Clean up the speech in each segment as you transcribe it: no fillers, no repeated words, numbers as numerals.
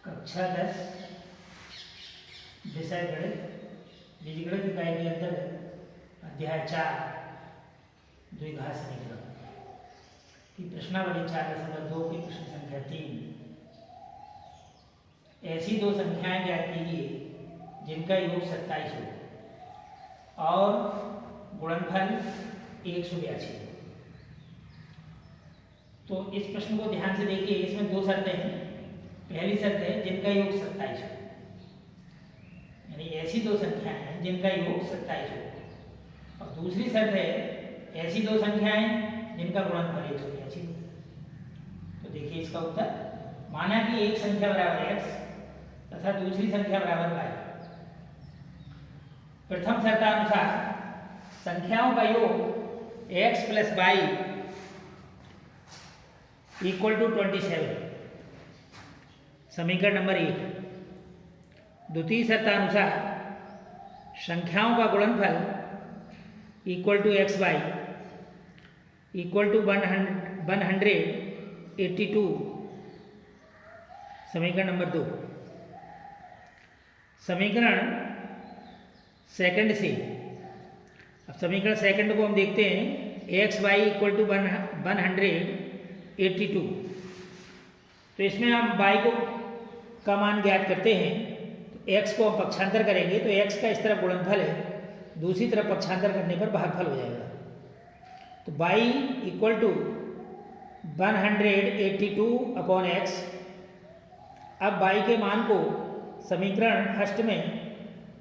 कक्षा 10 विषय गणित बीजगणित इकाई के अंतर्गत अध्याय 4 द्विघात समीकरण की प्रश्नावली 4.2 की प्रश्न संख्या 3। ऐसी दो संख्याएं ज्ञात कीजिए जिनका योग 27 हो और गुणनफल 182 हो। तो इस प्रश्न को ध्यान से देखिए, इसमें दो शर्तें हैं। पहली शर्त है जिनका योग 27 हो, यानी ऐसी दो संख्याएं हैं जिनका योग 27 हो, और दूसरी शर्त है ऐसी दो संख्याएं जिनका गुणनफल 182 हो। तो देखिए इसका उत्तर, माना कि एक संख्या बराबर x तथा दूसरी संख्या बराबर y। प्रथम शर्तानुसार संख्याओं का योग x plus y equal to 27, समीकरण नंबर 1। द्वितीय शर्तानुसार संख्याओं का गुणनफल equal to x y equal to 182, समीकरण नंबर 2। समीकरण सेकंड से, अब समीकरण सेकंड को हम देखते हैं, एक्स वाई इक्वल टू 182। तो इसमें हम y का मान ज्ञात करते हैं, तो x को हम पक्षांतर करेंगे तो x का इस तरफ गुणनफल है, दूसरी तरफ पक्षांतर करने पर भागफल हो जाएगा। तो y equal to 182 upon x। अब y के मान को समीकरण फर्स्ट में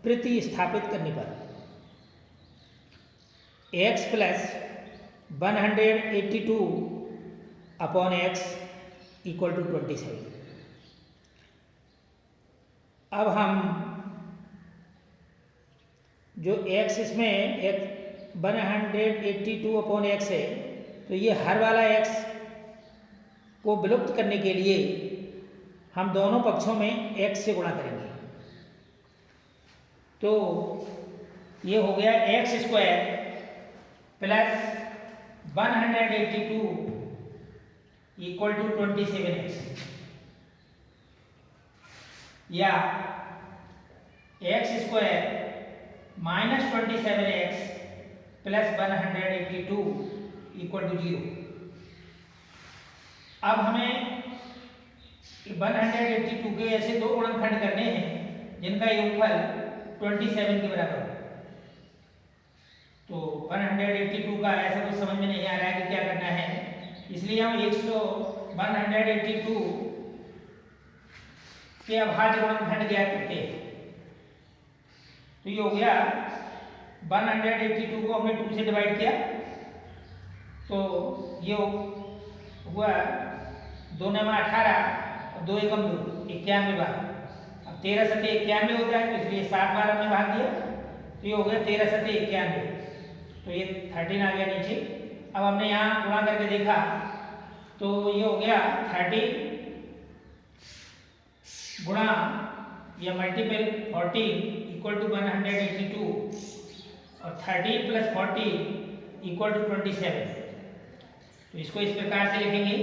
प्रतिस्थापित करने पर x plus 182 upon x equal to 27। अब हम जो x इसमें 182 अपॉन x है, तो ये हर वाला x को विलुप्त करने के लिए हम दोनों पक्षों में x से गुणा करेंगे। तो ये हो गया x square plus 182 equal to 27x, या x square minus 27x plus 182 equal to 0। अब हमें 182 के ऐसे दो गुणनखंड करने हैं जिनका योगफल 27 के बराबर हो। तो 182 का ऐसा कुछ समझ में नहीं आ रहा है कि क्या करना है, इसलिए हम 182 के अभाज्य गुणनखंड ज्ञात करते हैं। तो ये हो गया 182 को हमने 2 से डिवाइड किया, तो ये हुआ 2 9 18 और 2 एकम 2 91 बार। अब 13 सते 91 होता है, तो इसलिए 7 बार हमने भाग दिया, तो ये हो गया 13 सते 91, तो ये 13 आ गया नीचे। अब हमने यहाँ गुणा करके देखा, तो ये हो गया 30 गुणा या मल्टीपल 14 इक्वल टू 182, और 30 प्लस 40 इक्वल टू 27। तो इसको इस प्रकार से लिखेंगे,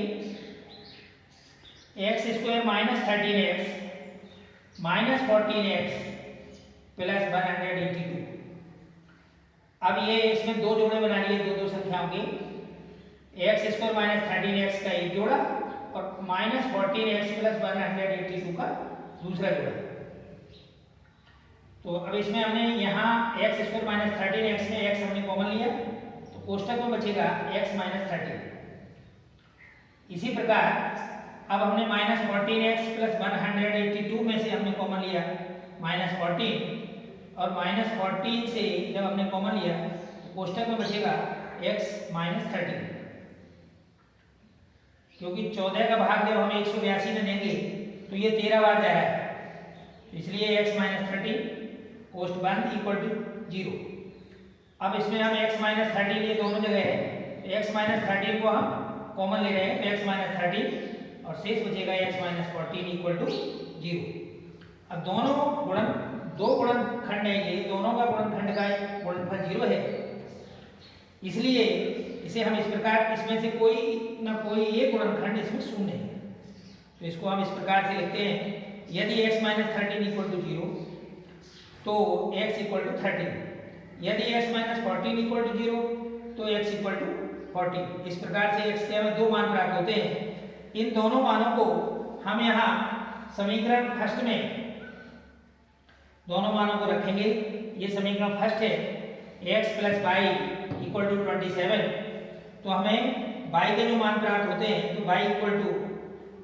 x square minus 13x minus 14x plus 182। अब ये इसमें दो जोड़े बना लिए, दो संख्याओं के, एक्स स्क्वायर माइनस 13x का एक जोड़ा और माइनस 14x प्लस 182 का दूसरा जोड़ा। तो अब इसमें हमने यहाँ एक्स स्क्वायर माइनस 13x में x हमने कॉमन लिया, तो कोष्टक में बचेगा x माइनस 13। इसी प्रकार अब हमने माइनस 14x प्लस 182 में से हमने कॉमन लिया माइनस 14, और माइनस 14 से जब हमने कॉमन लिया तो कोष्टक में बचेगा x माइनस 13, क्योंकि 14 का भाग जब हम 182 में देंगे तो ये 13 बार जा रहा है, इसलिए x माइनस 13 कोष्ट बंद इक्वल टू 0। अब इसमें हम x माइनस 13 ये दोनों जगह है, तो x माइनस 13 को हम कॉमन ले रहे हैं, तो x माइनस 13 और शेष बचेगा x माइनस 14 इक्वल टू 0। अब दो गुणनखंड है, ये दोनों का गुणनखंड का गुणनफल 0 है, इसलिए इसे हम इस प्रकार, इसमें से कोई ना कोई एक गुणनखंड इसमें शून्य है, तो इसको हम इस प्रकार से लिखते हैं यदि x माइनस 13 इक्वल टू 0 तो x इक्वल टू 13, यदि x माइनस 14 इक्वल टू 0 तो x इक्वल टू 40। इस प्रकार से x के हमें दो मान प्राप्त होते हैं। इन दोनों मानों को हम यहाँ समीकरण फर्स्ट में दोनों मानों को रखेंगे। ये समीकरण फर्स्ट है, x plus y equal to 27। तो हमें y के जो मान प्राप्त होते हैं तो y इक्वल टू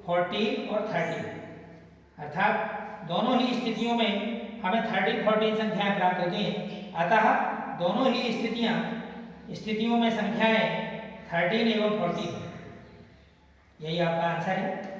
14 और 13, अर्थात दोनों ही स्थितियों में हमें 13, 14 संख्याएं प्राप्त होती हैं। अतः दोनों ही स्थितियों में संख्याएं 13 एवं 14 है। यही आपका आंसर है।